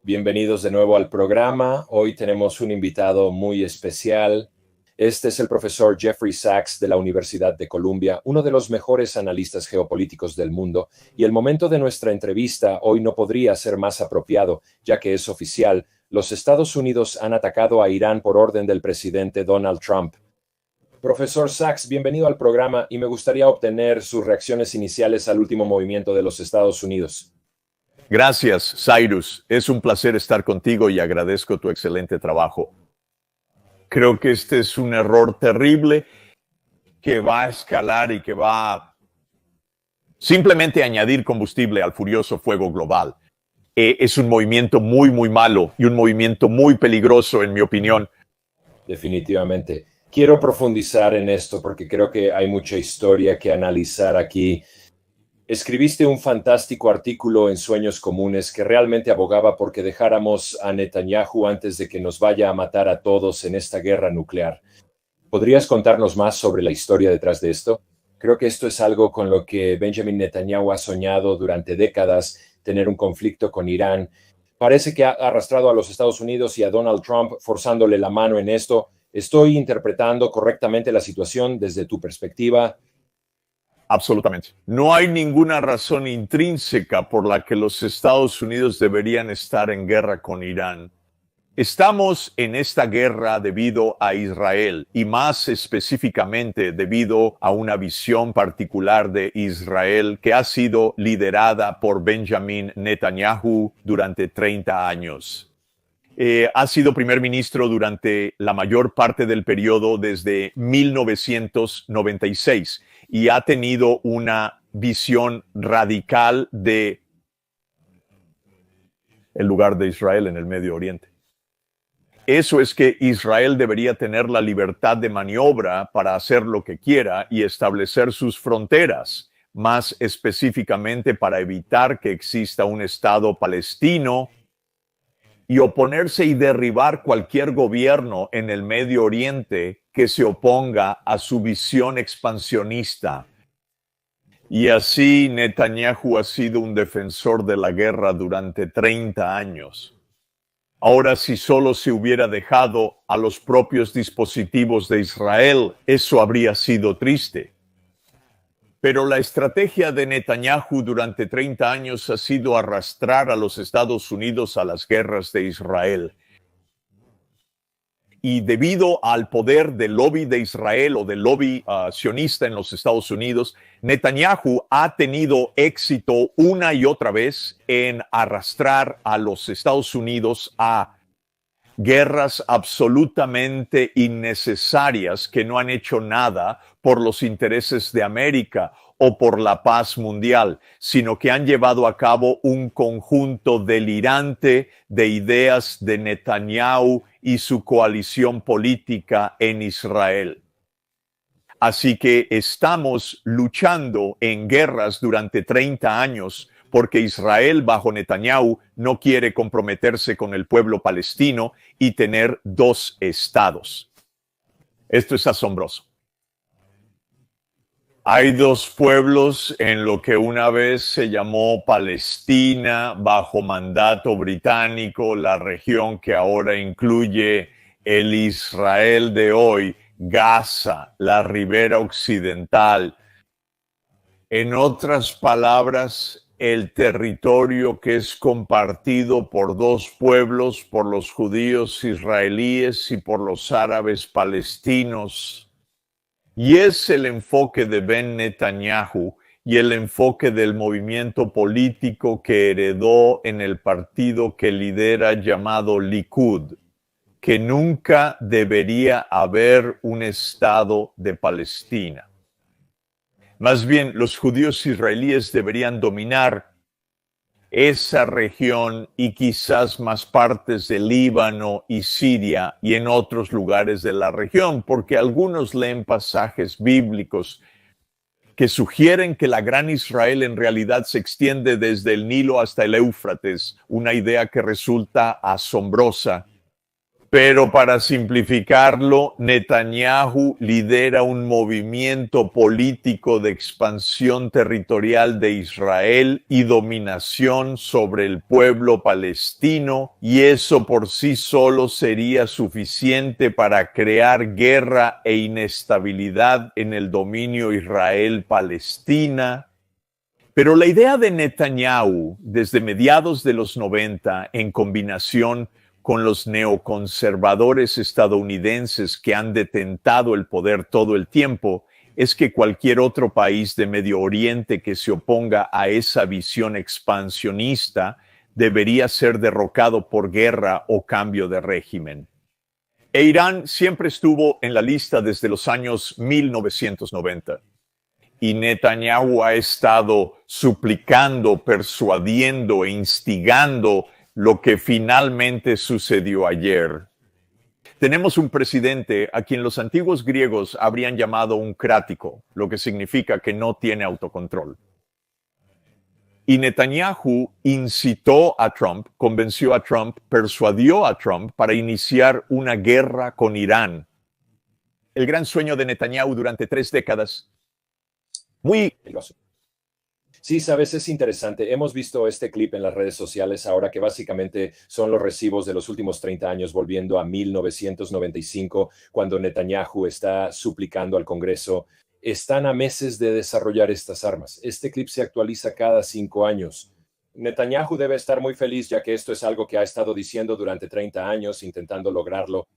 Bienvenidos de nuevo al programa. Hoy tenemos un invitado muy especial. Este es el profesor Jeffrey Sachs de la Universidad de Columbia, uno de los mejores analistas geopolíticos del mundo, y el momento de nuestra entrevista hoy no podría ser más apropiado, ya que es oficial. Los Estados Unidos han atacado a Irán por orden del presidente Donald Trump. Profesor Sachs, bienvenido al programa y me gustaría obtener sus reacciones iniciales al último movimiento de los Estados Unidos. Gracias, Cyrus. Es un placer estar contigo y agradezco tu excelente trabajo. Creo que este es un error terrible que va a escalar y que va a simplemente añadir combustible al furioso fuego global. Es un movimiento muy, muy malo y un movimiento muy peligroso, en mi opinión. Definitivamente. Quiero profundizar en esto porque creo que hay mucha historia que analizar aquí. Escribiste un fantástico artículo en Sueños Comunes que realmente abogaba por que dejáramos a Netanyahu antes de que nos vaya a matar a todos en esta guerra nuclear. ¿Podrías contarnos más sobre la historia detrás de esto? Creo que esto es algo con lo que Benjamin Netanyahu ha soñado durante décadas, tener un conflicto con Irán. Parece que ha arrastrado a los Estados Unidos y a Donald Trump forzándole la mano en esto. ¿Estoy interpretando correctamente la situación desde tu perspectiva? Absolutamente. No hay ninguna razón intrínseca por la que los Estados Unidos deberían estar en guerra con Irán. Estamos en esta guerra debido a Israel y más específicamente debido a una visión particular de Israel que ha sido liderada por Benjamin Netanyahu durante 30 años. Ha sido primer ministro durante la mayor parte del periodo desde 1996 y ha tenido una visión radical de el lugar de Israel en el Medio Oriente. Eso es que Israel debería tener la libertad de maniobra para hacer lo que quiera y establecer sus fronteras, más específicamente para evitar que exista un Estado palestino y oponerse y derribar cualquier gobierno en el Medio Oriente que se oponga a su visión expansionista. Y así Netanyahu ha sido un defensor de la guerra durante 30 años. Ahora, si solo se hubiera dejado a los propios dispositivos de Israel, eso habría sido triste. Pero la estrategia de Netanyahu durante 30 años ha sido arrastrar a los Estados Unidos a las guerras de Israel. Y debido al poder del lobby de Israel o del lobby sionista en los Estados Unidos, Netanyahu ha tenido éxito una y otra vez en arrastrar a los Estados Unidos a guerras absolutamente innecesarias que no han hecho nada por los intereses de América o por la paz mundial, sino que han llevado a cabo un conjunto delirante de ideas de Netanyahu y su coalición política en Israel. Así que estamos luchando en guerras durante 30 años porque Israel bajo Netanyahu no quiere comprometerse con el pueblo palestino y tener dos estados. Esto es asombroso. Hay dos pueblos en lo que una vez se llamó Palestina bajo mandato británico, la región que ahora incluye el Israel de hoy, Gaza, la ribera occidental. En otras palabras, el territorio que es compartido por dos pueblos, por los judíos israelíes y por los árabes palestinos. Y es el enfoque de Ben Netanyahu y el enfoque del movimiento político que heredó en el partido que lidera llamado Likud, que nunca debería haber un Estado de Palestina. Más bien, los judíos israelíes deberían dominar esa región y quizás más partes de Líbano y Siria y en otros lugares de la región, porque algunos leen pasajes bíblicos que sugieren que la gran Israel en realidad se extiende desde el Nilo hasta el Éufrates, una idea que resulta asombrosa, Pero para simplificarlo, Netanyahu lidera un movimiento político de expansión territorial de Israel y dominación sobre el pueblo palestino, y eso por sí solo sería suficiente para crear guerra e inestabilidad en el dominio Israel-Palestina. Pero la idea de Netanyahu, desde mediados de los 90, en combinación con los neoconservadores estadounidenses que han detentado el poder todo el tiempo, es que cualquier otro país de Medio Oriente que se oponga a esa visión expansionista debería ser derrocado por guerra o cambio de régimen. E Irán siempre estuvo en la lista desde los años 1990. Y Netanyahu ha estado suplicando, persuadiendo e instigando lo que finalmente sucedió ayer. Tenemos un presidente a quien los antiguos griegos habrían llamado un crático, lo que significa que no tiene autocontrol. Y Netanyahu incitó a Trump, convenció a Trump, persuadió a Trump para iniciar una guerra con Irán. El gran sueño de Netanyahu durante 3 décadas. Muy peligroso. Sí, sabes, es interesante. Hemos visto este clip en las redes sociales ahora que básicamente son los recibos de los últimos 30 años volviendo a 1995, cuando Netanyahu está suplicando al Congreso. Están a meses de desarrollar estas armas. Este clip se actualiza cada 5 años. Netanyahu debe estar muy feliz ya que esto es algo que ha estado diciendo durante 30 años, intentando lograrlo.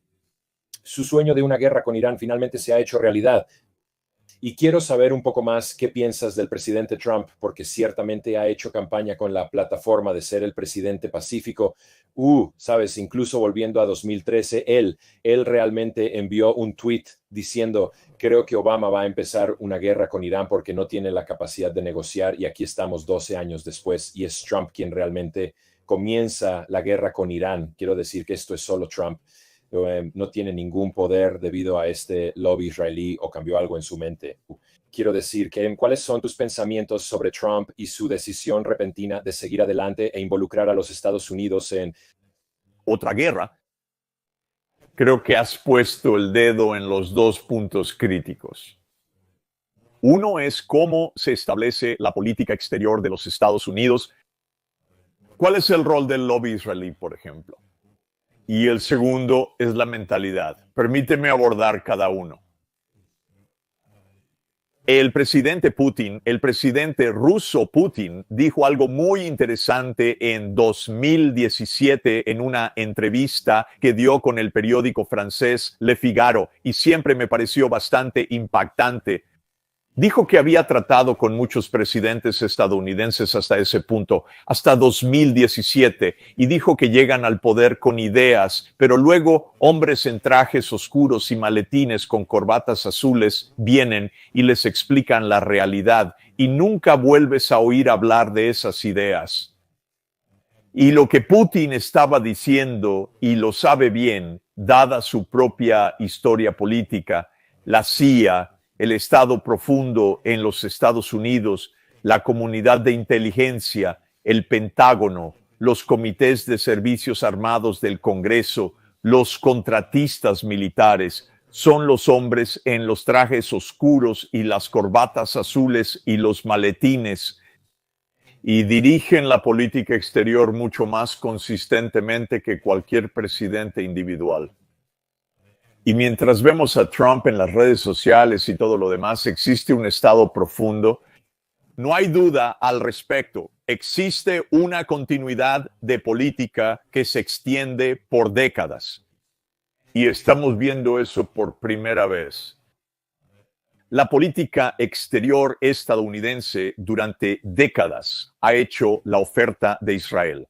Su sueño de una guerra con Irán finalmente se ha hecho realidad. Y quiero saber un poco más qué piensas del presidente Trump, porque ciertamente ha hecho campaña con la plataforma de ser el presidente pacífico. Sabes, incluso volviendo a 2013, él realmente envió un tweet diciendo, creo que Obama va a empezar una guerra con Irán porque no tiene la capacidad de negociar, y aquí estamos 12 años después y es Trump quien realmente comienza la guerra con Irán. Quiero decir que esto es solo Trump. No tiene ningún poder debido a este lobby israelí o cambió algo en su mente. Quiero decir que ¿cuáles son tus pensamientos sobre Trump y su decisión repentina de seguir adelante e involucrar a los Estados Unidos en otra guerra? Creo que has puesto el dedo en los 2 puntos críticos. Uno es cómo se establece la política exterior de los Estados Unidos. ¿Cuál es el rol del lobby israelí, por ejemplo? Y el segundo es la mentalidad. Permíteme abordar cada uno. El presidente Putin, el presidente ruso Putin, dijo algo muy interesante en 2017 en una entrevista que dio con el periódico francés Le Figaro, y siempre me pareció bastante impactante. Dijo que había tratado con muchos presidentes estadounidenses hasta ese punto, hasta 2017, y dijo que llegan al poder con ideas, pero luego hombres en trajes oscuros y maletines con corbatas azules vienen y les explican la realidad, y nunca vuelves a oír hablar de esas ideas. Y lo que Putin estaba diciendo, y lo sabe bien, dada su propia historia política, la CIA, el Estado profundo en los Estados Unidos, la comunidad de inteligencia, el Pentágono, los comités de servicios armados del Congreso, los contratistas militares, son los hombres en los trajes oscuros y las corbatas azules y los maletines, y dirigen la política exterior mucho más consistentemente que cualquier presidente individual. Y mientras vemos a Trump en las redes sociales y todo lo demás, existe un Estado profundo. No hay duda al respecto. Existe una continuidad de política que se extiende por décadas. Y estamos viendo eso por primera vez. La política exterior estadounidense durante décadas ha hecho la oferta de Israel.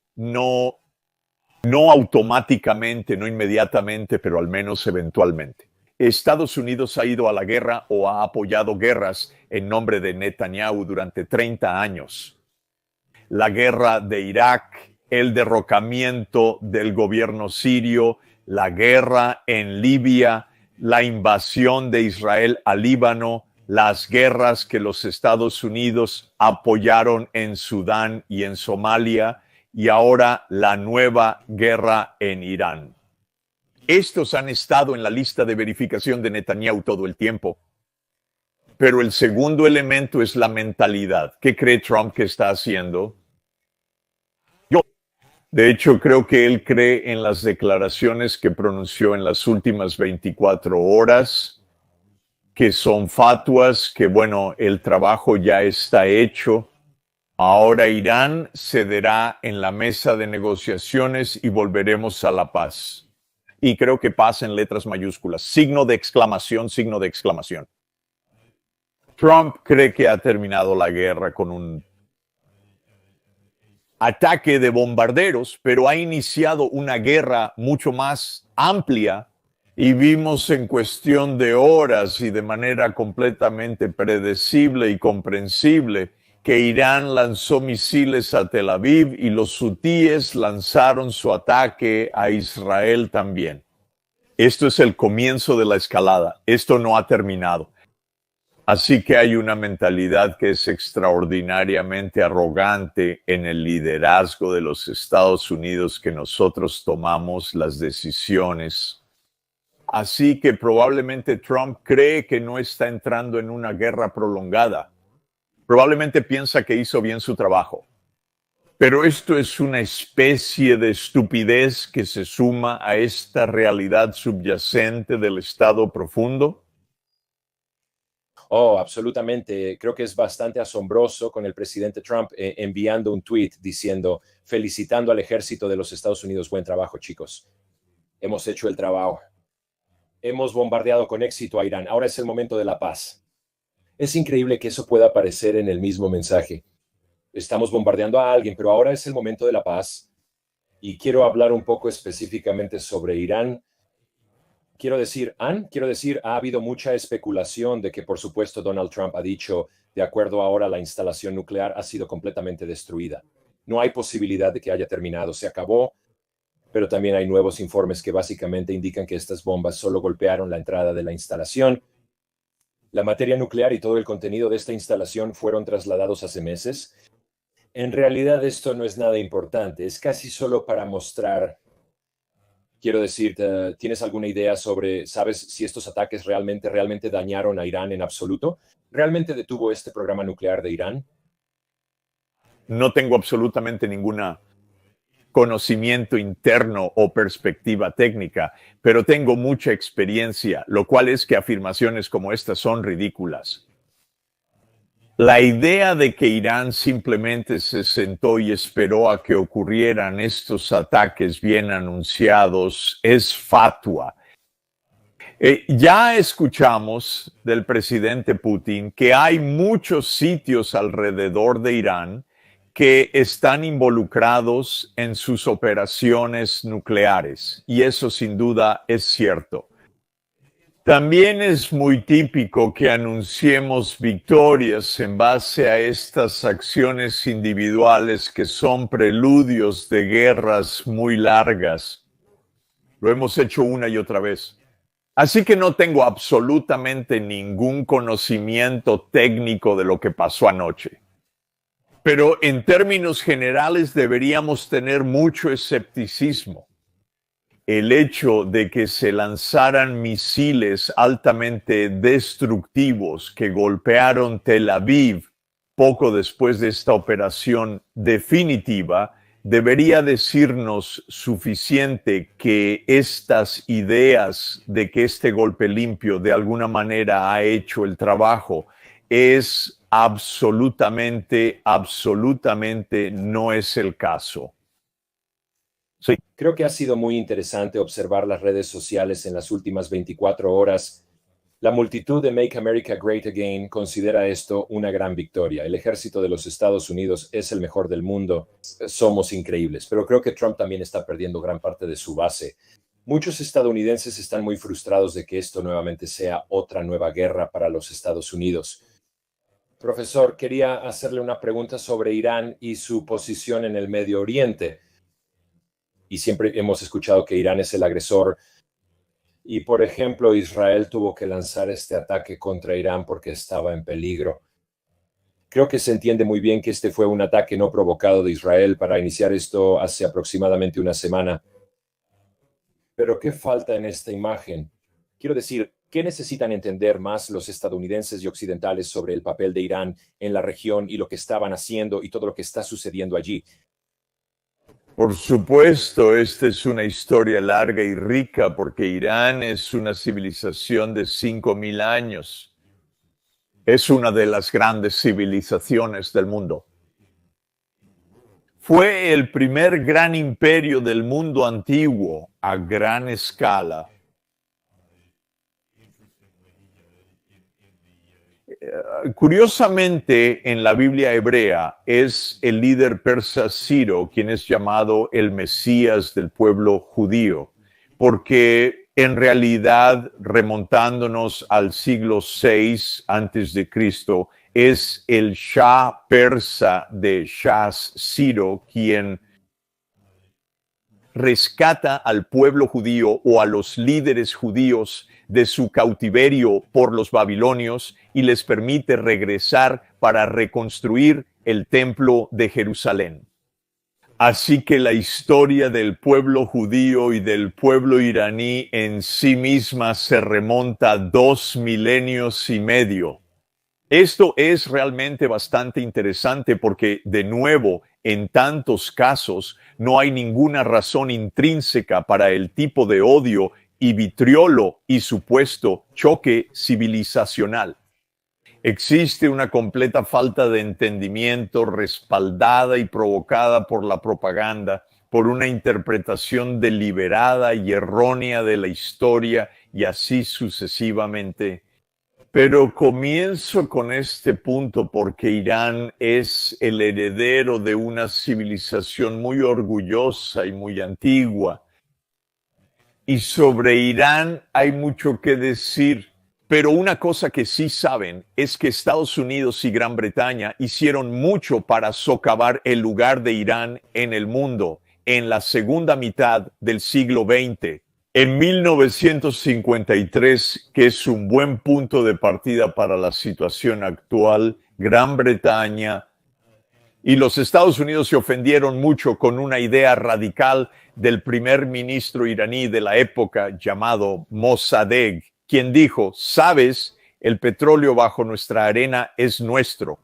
No automáticamente, no inmediatamente, pero al menos eventualmente. Estados Unidos ha ido a la guerra o ha apoyado guerras en nombre de Netanyahu durante 30 años. La guerra de Irak, el derrocamiento del gobierno sirio, la guerra en Libia, la invasión de Israel al Líbano, las guerras que los Estados Unidos apoyaron en Sudán y en Somalia, y ahora la nueva guerra en Irán. Estos han estado en la lista de verificación de Netanyahu todo el tiempo. Pero el segundo elemento es la mentalidad. ¿Qué cree Trump que está haciendo? De hecho, creo que él cree en las declaraciones que pronunció en las últimas 24 horas, que son fatuas, que bueno, el trabajo ya está hecho. Ahora Irán cederá en la mesa de negociaciones y volveremos a la paz. Y creo que paz en letras mayúsculas, signo de exclamación, signo de exclamación. Trump cree que ha terminado la guerra con un ataque de bombarderos, pero ha iniciado una guerra mucho más amplia y vimos en cuestión de horas y de manera completamente predecible y comprensible que Irán lanzó misiles a Tel Aviv y los hutíes lanzaron su ataque a Israel también. Esto es el comienzo de la escalada. Esto no ha terminado. Así que hay una mentalidad que es extraordinariamente arrogante en el liderazgo de los Estados Unidos, que nosotros tomamos las decisiones. Así que probablemente Trump cree que no está entrando en una guerra prolongada. Probablemente piensa que hizo bien su trabajo. Pero esto es una especie de estupidez que se suma a esta realidad subyacente del estado profundo. Oh, absolutamente. Creo que es bastante asombroso con el presidente Trump enviando un tweet diciendo, felicitando al ejército de los Estados Unidos. Buen trabajo, chicos. Hemos hecho el trabajo. Hemos bombardeado con éxito a Irán. Ahora es el momento de la paz. Es increíble que eso pueda aparecer en el mismo mensaje. Estamos bombardeando a alguien, pero ahora es el momento de la paz. Y quiero hablar un poco específicamente sobre Irán. Quiero decir, ha habido mucha especulación de que, por supuesto, Donald Trump ha dicho, de acuerdo ahora, la instalación nuclear ha sido completamente destruida. No hay posibilidad de que haya terminado, se acabó, pero también hay nuevos informes que básicamente indican que estas bombas solo golpearon la entrada de la instalación. La materia nuclear y todo el contenido de esta instalación fueron trasladados hace meses. En realidad esto no es nada importante, es casi solo para mostrar. Quiero decir, ¿tienes alguna idea sobre, sabes si estos ataques realmente dañaron a Irán en absoluto? ¿Realmente detuvo este programa nuclear de Irán? No tengo absolutamente ningún conocimiento interno o perspectiva técnica, pero tengo mucha experiencia, lo cual es que afirmaciones como estas son ridículas. La idea de que Irán simplemente se sentó y esperó a que ocurrieran estos ataques bien anunciados es fatua. Ya escuchamos del presidente Putin que hay muchos sitios alrededor de Irán que están involucrados en sus operaciones nucleares, y eso sin duda es cierto. También es muy típico que anunciemos victorias en base a estas acciones individuales que son preludios de guerras muy largas. Lo hemos hecho una y otra vez. Así que no tengo absolutamente ningún conocimiento técnico de lo que pasó anoche. Pero en términos generales deberíamos tener mucho escepticismo. El hecho de que se lanzaran misiles altamente destructivos que golpearon Tel Aviv poco después de esta operación definitiva debería decirnos suficiente que estas ideas de que este golpe limpio de alguna manera ha hecho el trabajo es absolutamente no es el caso. Sí. Creo que ha sido muy interesante observar las redes sociales en las últimas 24 horas. La multitud de Make America Great Again considera esto una gran victoria. El ejército de los Estados Unidos es el mejor del mundo. Somos increíbles, pero creo que Trump también está perdiendo gran parte de su base. Muchos estadounidenses están muy frustrados de que esto nuevamente sea otra nueva guerra para los Estados Unidos. Profesor, quería hacerle una pregunta sobre Irán y su posición en el Medio Oriente. Y siempre hemos escuchado que Irán es el agresor. Y, por ejemplo, Israel tuvo que lanzar este ataque contra Irán porque estaba en peligro. Creo que se entiende muy bien que este fue un ataque no provocado de Israel para iniciar esto hace aproximadamente una semana. Pero ¿qué falta en esta imagen? Quiero decir, ¿qué necesitan entender más los estadounidenses y occidentales sobre el papel de Irán en la región y lo que estaban haciendo y todo lo que está sucediendo allí? Por supuesto, esta es una historia larga y rica porque Irán es una civilización de 5.000 años. Es una de las grandes civilizaciones del mundo. Fue el primer gran imperio del mundo antiguo a gran escala. Curiosamente, en la Biblia hebrea es el líder persa Ciro quien es llamado el Mesías del pueblo judío, porque en realidad, remontándonos al siglo VI antes de Cristo, es el Shah persa de Shah Ciro quien rescata al pueblo judío o a los líderes judíos de su cautiverio por los babilonios y les permite regresar para reconstruir el templo de Jerusalén. Así que la historia del pueblo judío y del pueblo iraní en sí misma se remonta a 2 milenios y medio. Esto es realmente bastante interesante porque, de nuevo, en tantos casos, no hay ninguna razón intrínseca para el tipo de odio y vitriolo y supuesto choque civilizacional. Existe una completa falta de entendimiento respaldada y provocada por la propaganda, por una interpretación deliberada y errónea de la historia y así sucesivamente. Pero comienzo con este punto porque Irán es el heredero de una civilización muy orgullosa y muy antigua. Y sobre Irán hay mucho que decir, pero una cosa que sí saben es que Estados Unidos y Gran Bretaña hicieron mucho para socavar el lugar de Irán en el mundo en la segunda mitad del siglo XX. En 1953, que es un buen punto de partida para la situación actual, Gran Bretaña y los Estados Unidos se ofendieron mucho con una idea radical del primer ministro iraní de la época llamado Mossadegh, quien dijo, ¿sabes? El petróleo bajo nuestra arena es nuestro.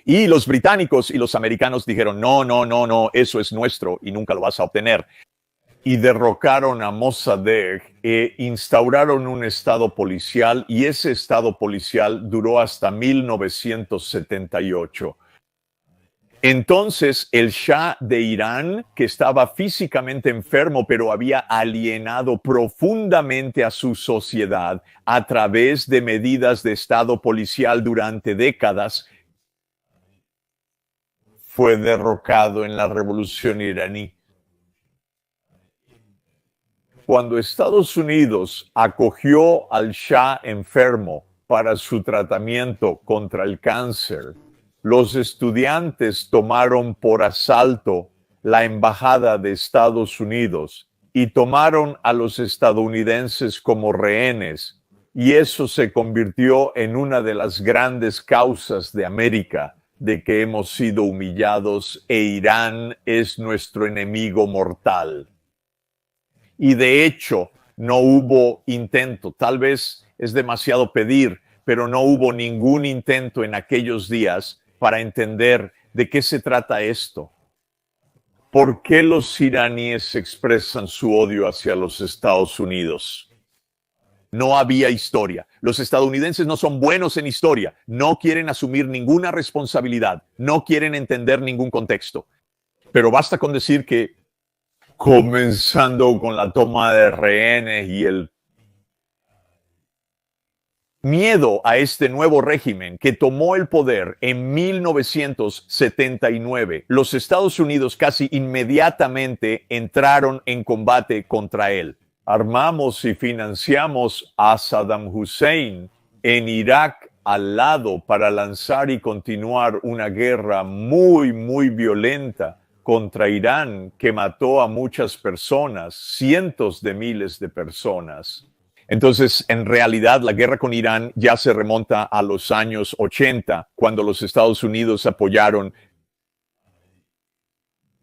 Y los británicos y los americanos dijeron, no, eso es nuestro y nunca lo vas a obtener. Y derrocaron a Mossadegh e instauraron un estado policial y ese estado policial duró hasta 1978. Entonces, el Shah de Irán, que estaba físicamente enfermo, pero había alienado profundamente a su sociedad a través de medidas de estado policial durante décadas, fue derrocado en la revolución iraní. Cuando Estados Unidos acogió al Shah enfermo para su tratamiento contra el cáncer, los estudiantes tomaron por asalto la embajada de Estados Unidos y tomaron a los estadounidenses como rehenes, y eso se convirtió en una de las grandes causas de América, de que hemos sido humillados e Irán es nuestro enemigo mortal. Y de hecho, no hubo intento, tal vez es demasiado pedir, pero no hubo ningún intento en aquellos días para entender de qué se trata esto. ¿Por qué los iraníes expresan su odio hacia los Estados Unidos? No había historia. Los estadounidenses no son buenos en historia, no quieren asumir ninguna responsabilidad, no quieren entender ningún contexto. Pero basta con decir que, comenzando con la toma de rehenes y el miedo a este nuevo régimen que tomó el poder en 1979, los Estados Unidos casi inmediatamente entraron en combate contra él. Armamos y financiamos a Saddam Hussein en Irak al lado para lanzar y continuar una guerra muy violenta contra Irán que mató a muchas personas, cientos de miles de personas. Entonces, en realidad, la guerra con Irán ya se remonta a los años 80, cuando los Estados Unidos apoyaron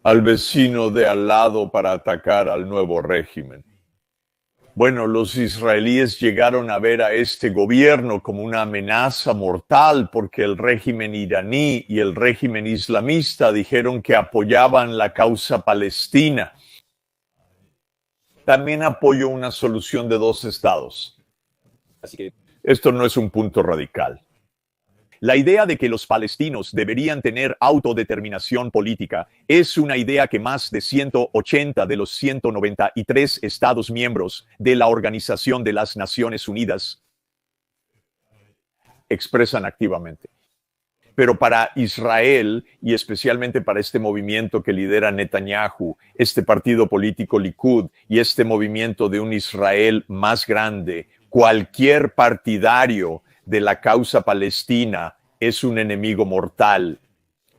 al vecino de al lado para atacar al nuevo régimen. Bueno, los israelíes llegaron a ver a este gobierno como una amenaza mortal porque el régimen iraní y el régimen islamista dijeron que apoyaban la causa palestina. También apoyo una solución de dos estados. Así que esto no es un punto radical. La idea de que los palestinos deberían tener autodeterminación política es una idea que más de 180 de los 193 Estados miembros de la Organización de las Naciones Unidas expresan activamente. Pero para Israel, y especialmente para este movimiento que lidera Netanyahu, este partido político Likud y este movimiento de un Israel más grande, cualquier partidario de la causa palestina es un enemigo mortal.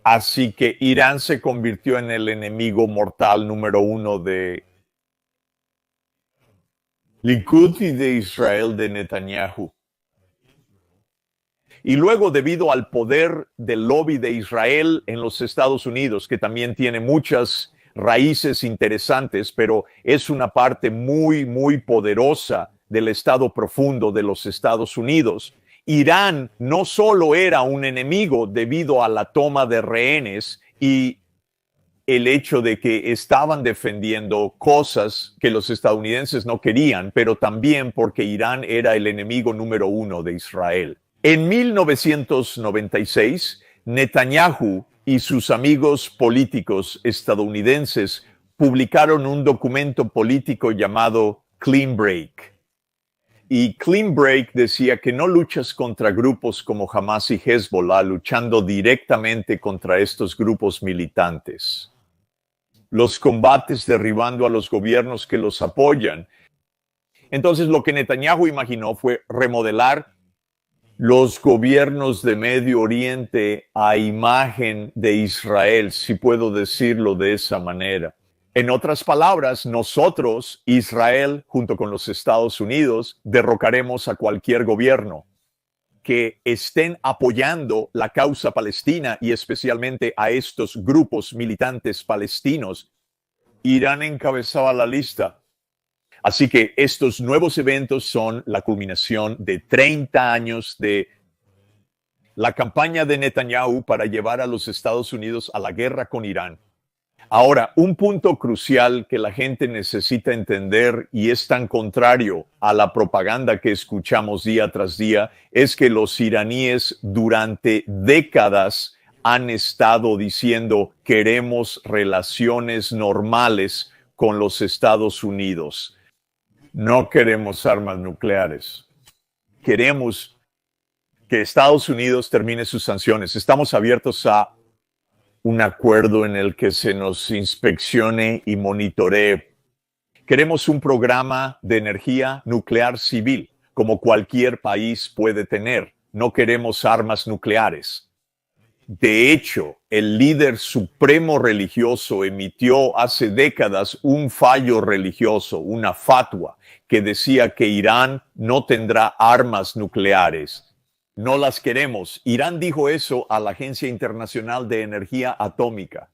Así que Irán se convirtió en el enemigo mortal número uno de Likud y de Israel de Netanyahu. Y luego, debido al poder del lobby de Israel en los Estados Unidos, que también tiene muchas raíces interesantes, pero es una parte muy, muy poderosa del Estado profundo de los Estados Unidos, Irán no solo era un enemigo debido a la toma de rehenes y el hecho de que estaban defendiendo cosas que los estadounidenses no querían, pero también porque Irán era el enemigo número uno de Israel. En 1996, Netanyahu y sus amigos políticos estadounidenses publicaron un documento político llamado Clean Break. Y Clean Break decía que no luchas contra grupos como Hamas y Hezbollah, luchando directamente contra estos grupos militantes. Los combates derribando a los gobiernos que los apoyan. Entonces, lo que Netanyahu imaginó fue remodelar los gobiernos de Medio Oriente a imagen de Israel, si puedo decirlo de esa manera. En otras palabras, nosotros, Israel, junto con los Estados Unidos, derrocaremos a cualquier gobierno que estén apoyando la causa palestina y especialmente a estos grupos militantes palestinos. Irán encabezaba la lista. Así que estos nuevos eventos son la culminación de 30 años de la campaña de Netanyahu para llevar a los Estados Unidos a la guerra con Irán. Ahora, un punto crucial que la gente necesita entender y es tan contrario a la propaganda que escuchamos día tras día es que los iraníes durante décadas han estado diciendo queremos relaciones normales con los Estados Unidos. No queremos armas nucleares. Queremos que Estados Unidos termine sus sanciones. Estamos abiertos a un acuerdo en el que se nos inspeccione y monitoree. Queremos un programa de energía nuclear civil, como cualquier país puede tener. No queremos armas nucleares. De hecho, el líder supremo religioso emitió hace décadas un fallo religioso, una fatwa, que decía que Irán no tendrá armas nucleares. No las queremos. Irán dijo eso a la Agencia Internacional de Energía Atómica.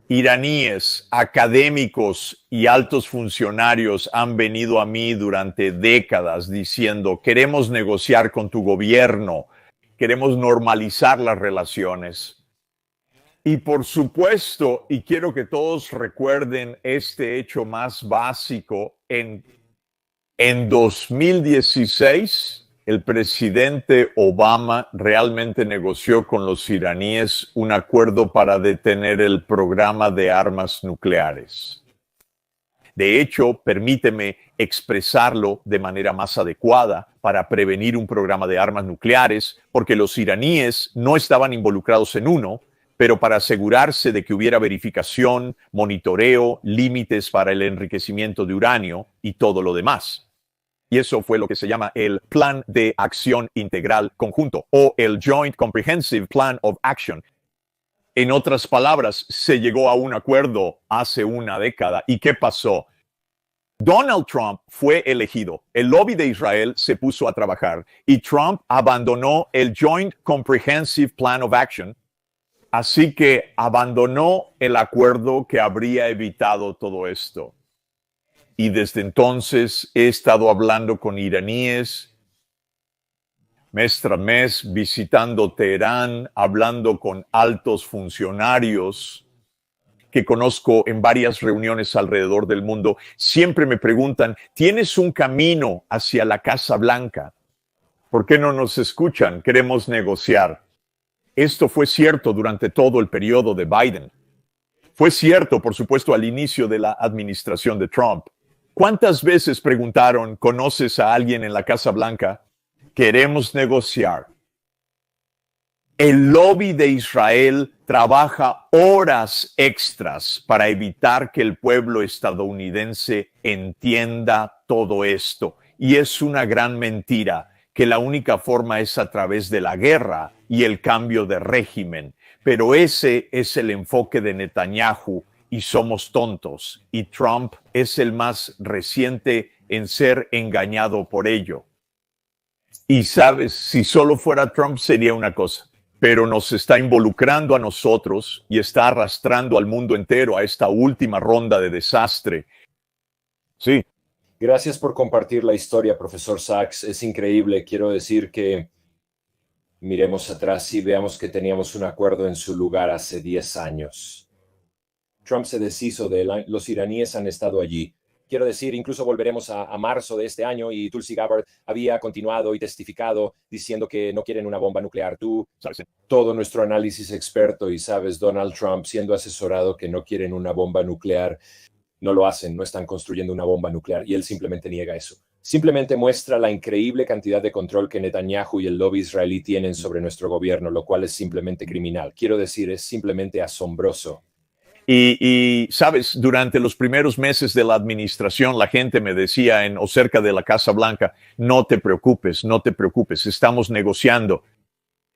Iraníes, académicos y altos funcionarios han venido a mí durante décadas diciendo, queremos negociar con tu gobierno, queremos normalizar las relaciones. Y por supuesto, y quiero que todos recuerden este hecho más básico, en 2016, el presidente Obama realmente negoció con los iraníes un acuerdo para detener el programa de armas nucleares. De hecho, permíteme expresarlo de manera más adecuada para prevenir un programa de armas nucleares, porque los iraníes no estaban involucrados en uno, pero para asegurarse de que hubiera verificación, monitoreo, límites para el enriquecimiento de uranio y todo lo demás. Y eso fue lo que se llama el Plan de Acción Integral Conjunto o el Joint Comprehensive Plan of Action. En otras palabras, se llegó a un acuerdo hace una década. ¿Y qué pasó? Donald Trump fue elegido. El lobby de Israel se puso a trabajar y Trump abandonó el Joint Comprehensive Plan of Action. Así que abandonó el acuerdo que habría evitado todo esto. y desde entonces he estado hablando con iraníes mes tras mes, visitando Teherán, hablando con altos funcionarios que conozco en varias reuniones alrededor del mundo. Siempre me preguntan, ¿tienes un camino hacia la Casa Blanca? ¿Por qué no nos escuchan? Queremos negociar. Esto fue cierto durante todo el periodo de Biden. Fue cierto, por supuesto, al inicio de la administración de Trump. ¿Cuántas veces preguntaron, ¿conoces a alguien en la Casa Blanca? Queremos negociar. El lobby de Israel trabaja horas extras para evitar que el pueblo estadounidense entienda todo esto. Y es una gran mentira que la única forma es a través de la guerra y el cambio de régimen. Pero ese es el enfoque de Netanyahu y somos tontos. Y Trump es el más reciente en ser engañado por ello. Y sabes, si solo fuera Trump sería una cosa, pero nos está involucrando a nosotros y está arrastrando al mundo entero a esta última ronda de desastre. Sí. Gracias por compartir la historia, profesor Sachs. Es increíble. Quiero decir que miremos atrás y veamos que teníamos un acuerdo en su lugar hace 10 años. Trump se deshizo de él. Los iraníes han estado allí. Quiero decir, incluso volveremos a marzo de este año y Tulsi Gabbard había continuado y testificado diciendo que no quieren una bomba nuclear. Tú, sabes, todo nuestro análisis experto y sabes, Donald Trump siendo asesorado que no quieren una bomba nuclear, no lo hacen, no están construyendo una bomba nuclear y él simplemente niega eso. Simplemente muestra la increíble cantidad de control que Netanyahu y el lobby israelí tienen sobre nuestro gobierno, lo cual es simplemente criminal. Quiero decir, es simplemente asombroso. Y sabes, durante los primeros meses de la administración, la gente me decía o cerca de la Casa Blanca, no te preocupes, estamos negociando.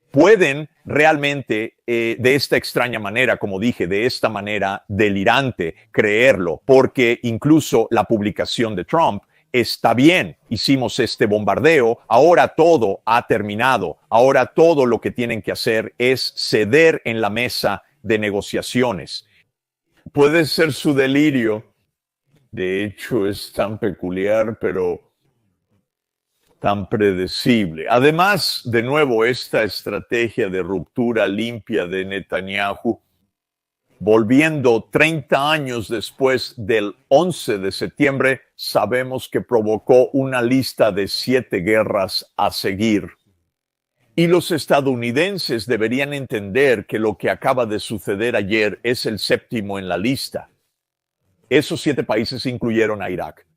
Pueden realmente, de esta extraña manera, como dije, de esta manera delirante, creerlo, porque incluso la publicación de Trump está bien, hicimos este bombardeo, ahora todo ha terminado, ahora todo lo que tienen que hacer es ceder en la mesa de negociaciones. Puede ser su delirio. De hecho, es tan peculiar, pero tan predecible. Además, de nuevo, esta estrategia de ruptura limpia de Netanyahu, volviendo 30 años después del 11 de septiembre, sabemos que provocó una lista de 7 guerras a seguir. Y los estadounidenses deberían entender que lo que acaba de suceder ayer es el 7º en la lista. Esos 7 países incluyeron a Irak.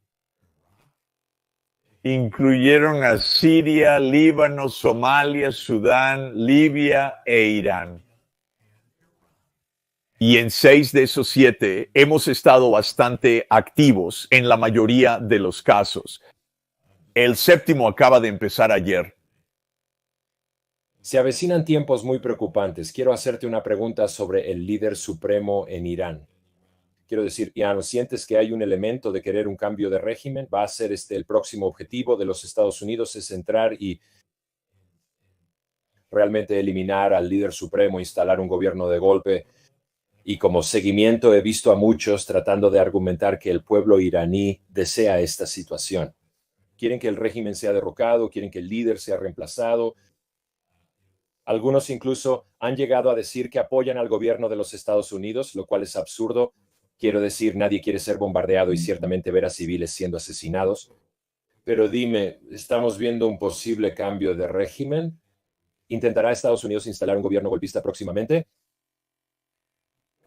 Incluyeron a Siria, Líbano, Somalia, Sudán, Libia e Irán. Y en 6 de esos 7 hemos estado bastante activos en la mayoría de los casos. El 7º acaba de empezar ayer. Se avecinan tiempos muy preocupantes. Quiero hacerte una pregunta sobre el líder supremo en Irán. Quiero decir, Ian, ¿sientes que hay un elemento de querer un cambio de régimen? ¿Va a ser el próximo objetivo de los Estados Unidos es entrar y realmente eliminar al líder supremo, instalar un gobierno de golpe? Y como seguimiento he visto a muchos tratando de argumentar que el pueblo iraní desea esta situación. Quieren que el régimen sea derrocado, quieren que el líder sea reemplazado. Algunos incluso han llegado a decir que apoyan al gobierno de los Estados Unidos, lo cual es absurdo. Quiero decir, nadie quiere ser bombardeado y ciertamente ver a civiles siendo asesinados. Pero dime, ¿estamos viendo un posible cambio de régimen? ¿Intentará Estados Unidos instalar un gobierno golpista próximamente?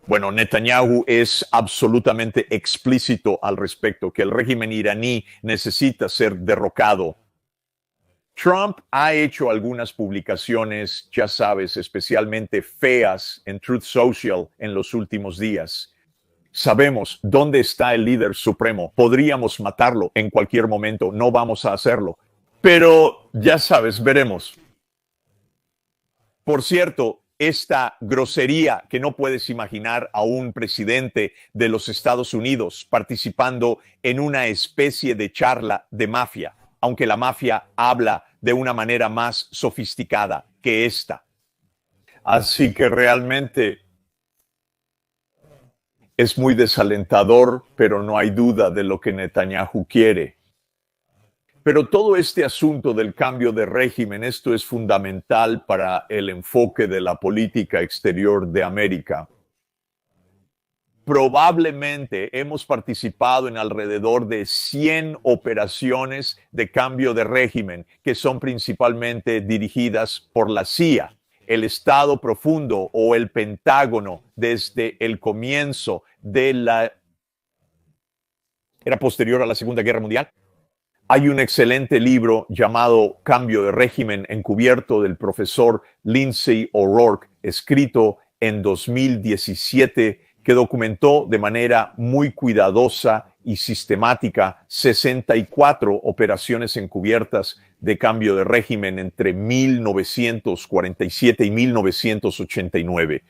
Bueno, Netanyahu es absolutamente explícito al respecto, que el régimen iraní necesita ser derrocado. Trump ha hecho algunas publicaciones, ya sabes, especialmente feas en Truth Social en los últimos días. Sabemos dónde está el líder supremo. Podríamos matarlo en cualquier momento. No vamos a hacerlo. Pero ya sabes, veremos. Por cierto, esta grosería que no puedes imaginar a un presidente de los Estados Unidos participando en una especie de charla de mafia, aunque la mafia habla de una manera más sofisticada que esta. Así que realmente Es muy desalentador, pero no hay duda de lo que Netanyahu quiere. Pero todo este asunto del cambio de régimen, esto es fundamental para el enfoque de la política exterior de América. Probablemente hemos participado en alrededor de 100 operaciones de cambio de régimen que son principalmente dirigidas por la CIA, el Estado Profundo o el Pentágono desde el comienzo de era posterior a la Segunda Guerra Mundial. Hay un excelente libro llamado Cambio de régimen encubierto del profesor Lindsay O'Rourke, escrito en 2017, que documentó de manera muy cuidadosa y sistemática 64 operaciones encubiertas de cambio de régimen entre 1947 y 1989.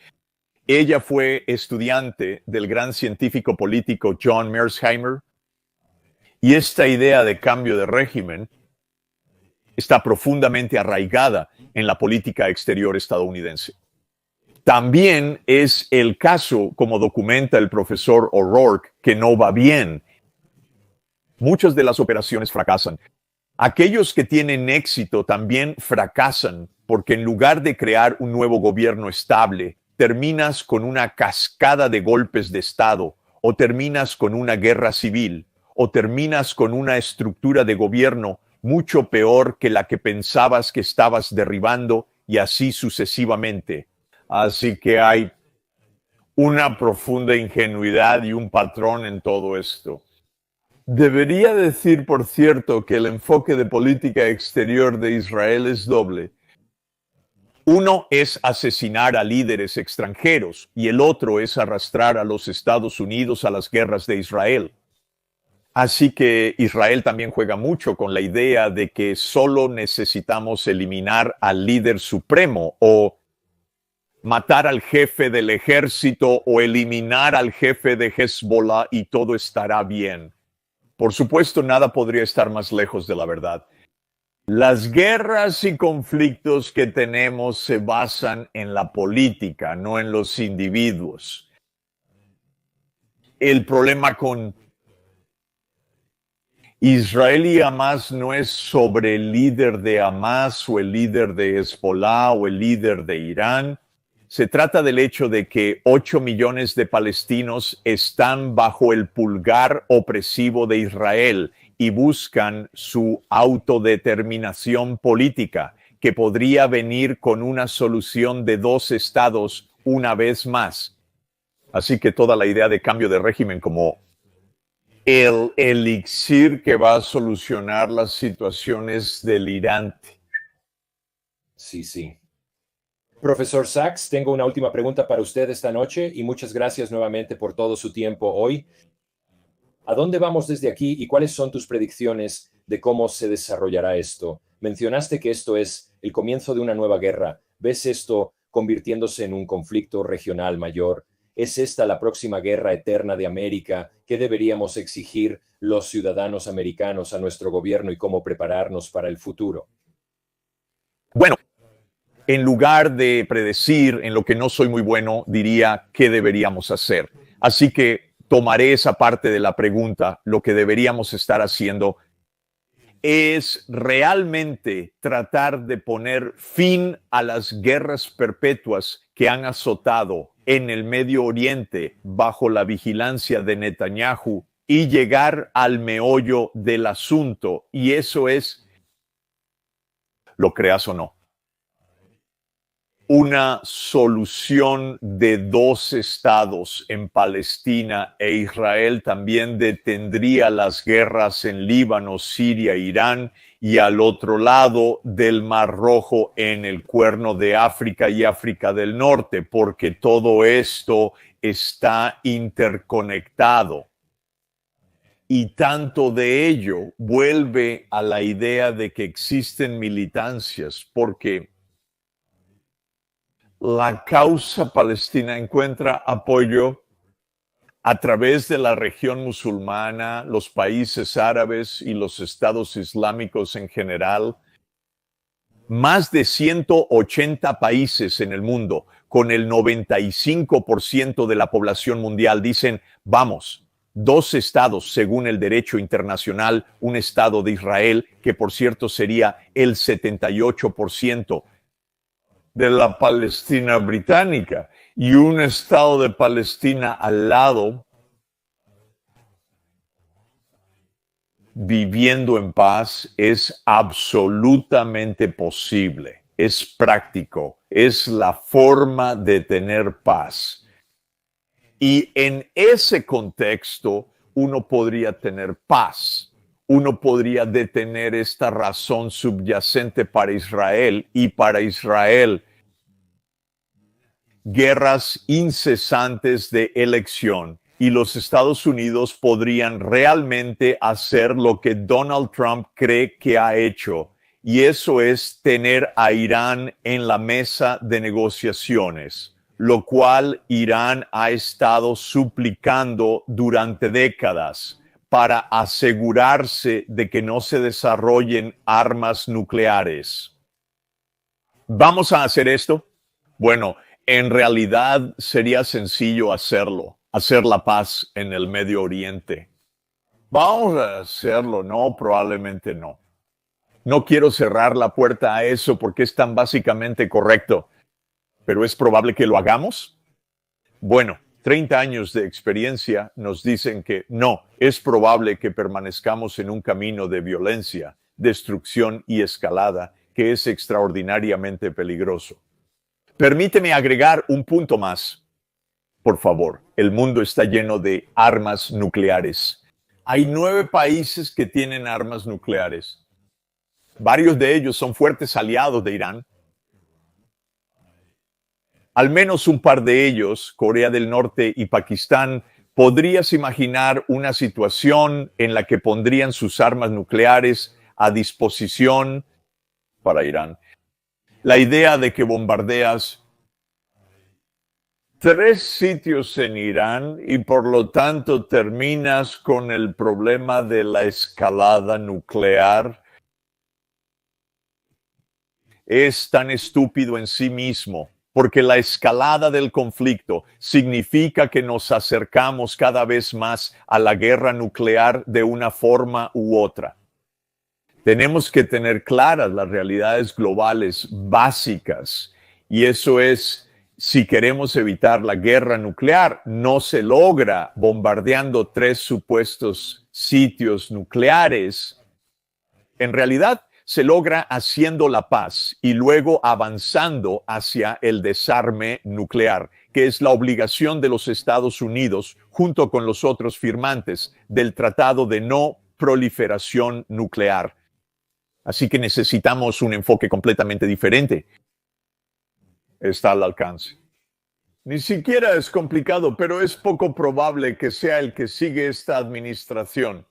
Ella fue estudiante del gran científico político John Mearsheimer, y esta idea de cambio de régimen está profundamente arraigada en la política exterior estadounidense. También es el caso, como documenta el profesor O'Rourke, que no va bien. Muchas de las operaciones fracasan. Aquellos que tienen éxito también fracasan porque en lugar de crear un nuevo gobierno estable, terminas con una cascada de golpes de Estado o terminas con una guerra civil o terminas con una estructura de gobierno mucho peor que la que pensabas que estabas derribando y así sucesivamente. Así que hay una profunda ingenuidad y un patrón en todo esto. Debería decir, por cierto, que el enfoque de política exterior de Israel es doble. Uno es asesinar a líderes extranjeros y el otro es arrastrar a los Estados Unidos a las guerras de Israel. Así que Israel también juega mucho con la idea de que solo necesitamos eliminar al líder supremo o matar al jefe del ejército o eliminar al jefe de Hezbollah y todo estará bien. Por supuesto, nada podría estar más lejos de la verdad. Las guerras y conflictos que tenemos se basan en la política, no en los individuos. El problema con Israel y Hamas no es sobre el líder de Hamas o el líder de Hezbollah o el líder de Irán. Se trata del hecho de que 8 millones de palestinos están bajo el pulgar opresivo de Israel y buscan su autodeterminación política, que podría venir con una solución de 2 estados una vez más. Así que toda la idea de cambio de régimen como el elixir que va a solucionar las situaciones delirante. Sí. Profesor Sachs, tengo una última pregunta para usted esta noche y muchas gracias nuevamente por todo su tiempo hoy. ¿A dónde vamos desde aquí y cuáles son tus predicciones de cómo se desarrollará esto? Mencionaste que esto es el comienzo de una nueva guerra. ¿Ves esto convirtiéndose en un conflicto regional mayor? ¿Es esta la próxima guerra eterna de América? ¿Qué deberíamos exigir los ciudadanos americanos a nuestro gobierno y cómo prepararnos para el futuro? Bueno, en lugar de predecir en lo que no soy muy bueno, diría qué deberíamos hacer. Así que tomaré esa parte de la pregunta. Lo que deberíamos estar haciendo es realmente tratar de poner fin a las guerras perpetuas que han azotado en el Medio Oriente bajo la vigilancia de Netanyahu y llegar al meollo del asunto. Y eso es, lo creas o no, una solución de 2 estados en Palestina e Israel también detendría las guerras en Líbano, Siria, Irán y al otro lado del Mar Rojo en el Cuerno de África y África del Norte, porque todo esto está interconectado. Y tanto de ello vuelve a la idea de que existen militancias, porque la causa palestina encuentra apoyo a través de la región musulmana, los países árabes y los estados islámicos en general. Más de 180 países en el mundo, con el 95% de la población mundial, dicen, vamos, 2 estados según el derecho internacional, un estado de Israel, que por cierto sería el 78% de la Palestina británica, y un estado de Palestina al lado, viviendo en paz, es absolutamente posible, es práctico, es la forma de tener paz. Y en ese contexto, uno podría tener paz. Uno podría detener esta razón subyacente para Israel y para Israel guerras incesantes de elección, y los Estados Unidos podrían realmente hacer lo que Donald Trump cree que ha hecho, y eso es tener a Irán en la mesa de negociaciones, lo cual Irán ha estado suplicando durante décadas para asegurarse de que no se desarrollen armas nucleares. ¿Vamos a hacer esto? Bueno, en realidad sería sencillo hacerlo, hacer la paz en el Medio Oriente. Vamos a hacerlo, no, probablemente no. No quiero cerrar la puerta a eso porque es tan básicamente correcto, pero ¿es probable que lo hagamos? Bueno, 30 años de experiencia nos dicen que no, es probable que permanezcamos en un camino de violencia, destrucción y escalada que es extraordinariamente peligroso. Permíteme agregar un punto más. Por favor, el mundo está lleno de armas nucleares. Hay 9 países que tienen armas nucleares. Varios de ellos son fuertes aliados de Irán. Al menos un par de ellos, Corea del Norte y Pakistán, ¿podrías imaginar una situación en la que pondrían sus armas nucleares a disposición para Irán? La idea de que bombardeas 3 sitios en Irán y por lo tanto terminas con el problema de la escalada nuclear es tan estúpido en sí mismo, porque la escalada del conflicto significa que nos acercamos cada vez más a la guerra nuclear de una forma u otra. Tenemos que tener claras las realidades globales básicas, y eso es, si queremos evitar la guerra nuclear, no se logra bombardeando 3 supuestos sitios nucleares. En realidad, se logra haciendo la paz y luego avanzando hacia el desarme nuclear, que es la obligación de los Estados Unidos, junto con los otros firmantes del Tratado de No Proliferación Nuclear. Así que necesitamos un enfoque completamente diferente. Está al alcance. Ni siquiera es complicado, pero es poco probable que sea el que sigue esta administración.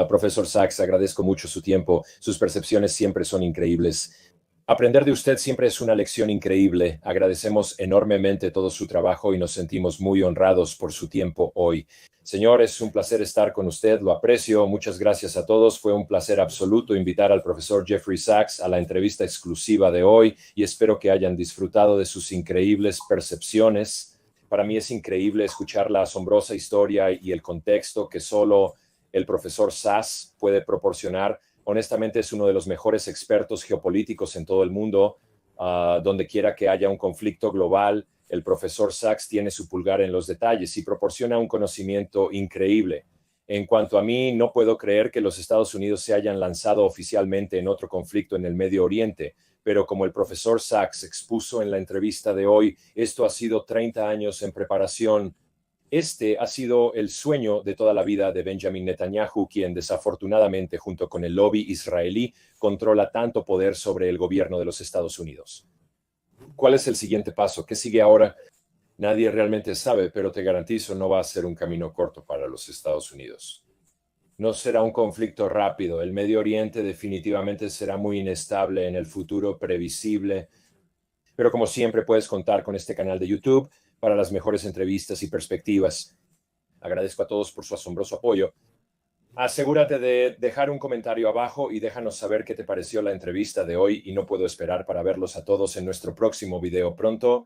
Profesor Sachs, agradezco mucho su tiempo. Sus percepciones siempre son increíbles. Aprender de usted siempre es una lección increíble. Agradecemos enormemente todo su trabajo y nos sentimos muy honrados por su tiempo hoy. Señor, es un placer estar con usted, lo aprecio. Muchas gracias a todos. Fue un placer absoluto invitar al profesor Jeffrey Sachs a la entrevista exclusiva de hoy y espero que hayan disfrutado de sus increíbles percepciones. Para mí es increíble escuchar la asombrosa historia y el contexto que solo el profesor Sachs puede proporcionar. Honestamente es uno de los mejores expertos geopolíticos en todo el mundo. Donde quiera que haya un conflicto global, el profesor Sachs tiene su pulgar en los detalles y proporciona un conocimiento increíble. En cuanto a mí, no puedo creer que los Estados Unidos se hayan lanzado oficialmente en otro conflicto en el Medio Oriente, pero como el profesor Sachs expuso en la entrevista de hoy, esto ha sido 30 años en preparación. Este ha sido el sueño de toda la vida de Benjamin Netanyahu, quien desafortunadamente, junto con el lobby israelí, controla tanto poder sobre el gobierno de los Estados Unidos. ¿Cuál es el siguiente paso? ¿Qué sigue ahora? Nadie realmente sabe, pero te garantizo no va a ser un camino corto para los Estados Unidos. No será un conflicto rápido. El Medio Oriente definitivamente será muy inestable en el futuro, previsible. Pero como siempre puedes contar con este canal de YouTube para las mejores entrevistas y perspectivas. Agradezco a todos por su asombroso apoyo. Asegúrate de dejar un comentario abajo y déjanos saber qué te pareció la entrevista de hoy y no puedo esperar para verlos a todos en nuestro próximo video pronto.